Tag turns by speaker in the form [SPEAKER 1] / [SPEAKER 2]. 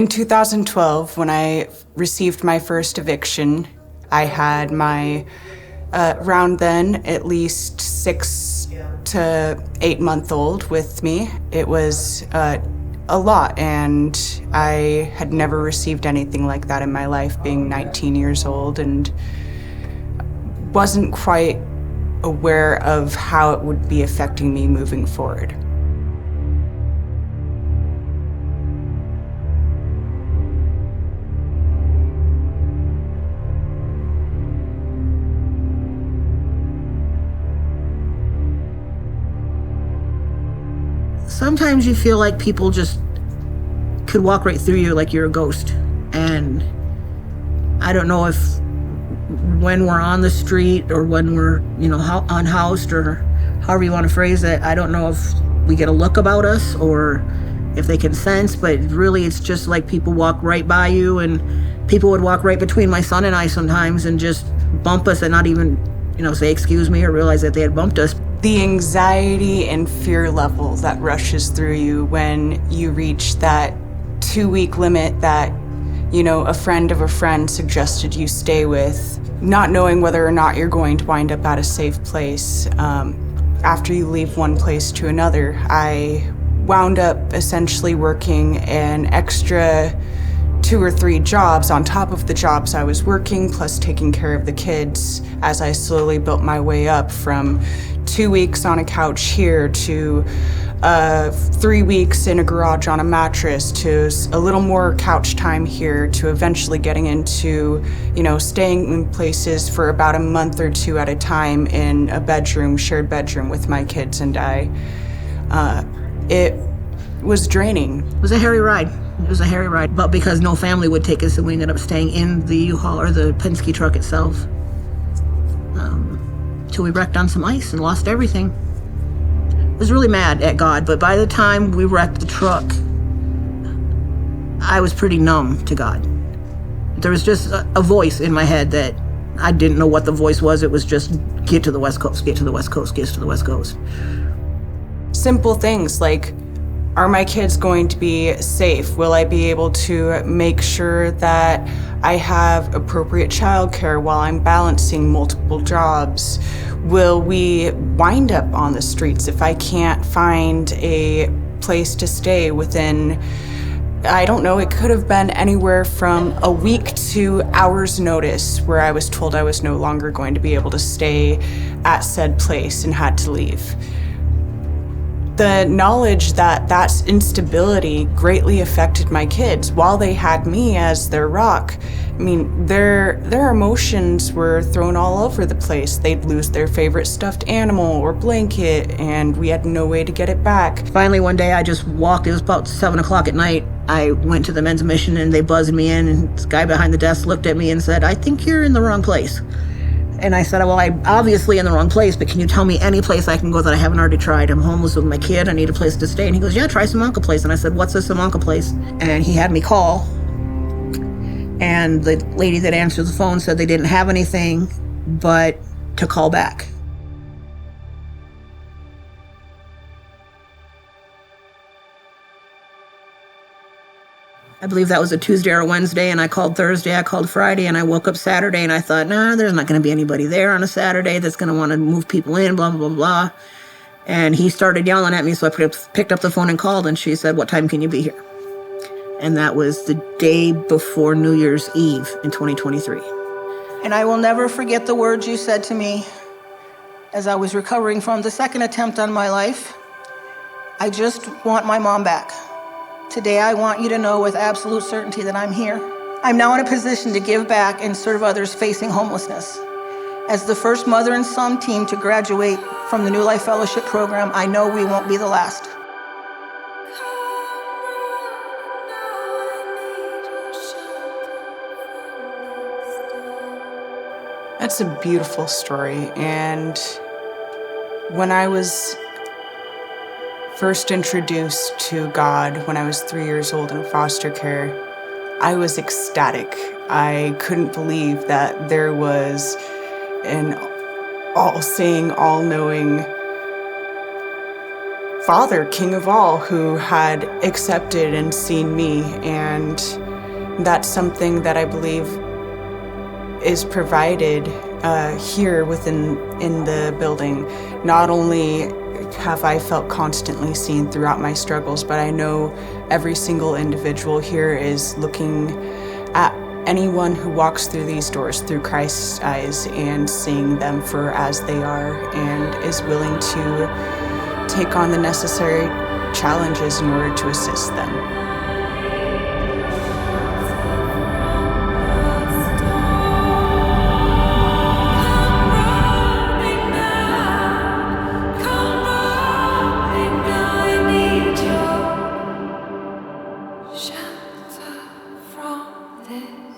[SPEAKER 1] In 2012, when I received my first eviction, I had my, around then, at least 6 to 8 month old with me. It was a lot, and I had never received anything like that in my life, being 19 years old, and wasn't quite aware of how it would be affecting me moving forward.
[SPEAKER 2] Sometimes you feel like people just could walk right through you like you're a ghost. And I don't know if when we're on the street or when we're, unhoused or however you want to phrase it, I don't know if we get a look about us or if they can sense, but really it's just like people walk right by you, and people would walk right between my son and I sometimes and just bump us and not even, say excuse me or realize that they had bumped us.
[SPEAKER 1] The anxiety and fear level that rushes through you when you reach that 2-week limit that, a friend of a friend suggested you stay with, not knowing whether or not you're going to wind up at a safe place. After you leave one place to another, I wound up essentially working an extra 2 or 3 jobs on top of the jobs I was working, plus taking care of the kids as I slowly built my way up from 2 weeks on a couch here to 3 weeks in a garage on a mattress to a little more couch time here to eventually getting into, staying in places for about a month or 2 at a time in a shared bedroom with my kids and I. It was draining.
[SPEAKER 2] It was a hairy ride. But because no family would take us, and we ended up staying in the U-Haul or the Penske truck itself. Till we wrecked on some ice and lost everything. I was really mad at God, but by the time we wrecked the truck, I was pretty numb to God. There was just a voice in my head that I didn't know what the voice was. It was just, get to the West Coast, get to the West Coast, get to the West Coast.
[SPEAKER 1] Simple things like, are my kids going to be safe? Will I be able to make sure that I have appropriate childcare while I'm balancing multiple jobs? Will we wind up on the streets if I can't find a place to stay within, I don't know, it could have been anywhere from a week to hours notice where I was told I was no longer going to be able to stay at said place and had to leave. The knowledge that that instability greatly affected my kids while they had me as their rock. I mean, their emotions were thrown all over the place. They'd lose their favorite stuffed animal or blanket, and we had no way to get it back.
[SPEAKER 2] Finally, one day I just walked. It was about 7 o'clock at night. I went to the men's mission and they buzzed me in, and this guy behind the desk looked at me and said, "I think you're in the wrong place." And I said, "Well, I'm obviously in the wrong place, but can you tell me any place I can go that I haven't already tried? I'm homeless with my kid. I need a place to stay." And he goes, "Yeah, try Simonka Place." And I said, "What's a Simonka Place?" And he had me call. And the lady that answered the phone said they didn't have anything, but to call back. I believe that was a Tuesday or a Wednesday, and I called Thursday, I called Friday, and I woke up Saturday, and I thought, nah, there's not going to be anybody there on a Saturday that's going to want to move people in, blah, blah, blah, blah. And he started yelling at me, so I picked up the phone and called, and she said, "What time can you be here?" And that was the day before New Year's Eve in 2023. And I will never forget the words you said to me as I was recovering from the second attempt on my life. "I just want my mom back. Today, I want you to know with absolute certainty that I'm here. I'm now in a position to give back and serve others facing homelessness. As the first mother and son team to graduate from the New Life Fellowship program, I know we won't be the last."
[SPEAKER 1] That's a beautiful story, and when I was first introduced to God when I was 3 years old in foster care, I was ecstatic. I couldn't believe that there was an all-seeing, all-knowing Father, King of all, who had accepted and seen me. And that's something that I believe is provided here in the building. Not only have I felt constantly seen throughout my struggles, but I know every single individual here is looking at anyone who walks through these doors through Christ's eyes and seeing them for as they are, and is willing to take on the necessary challenges in order to assist them.
[SPEAKER 3] Shelter from this.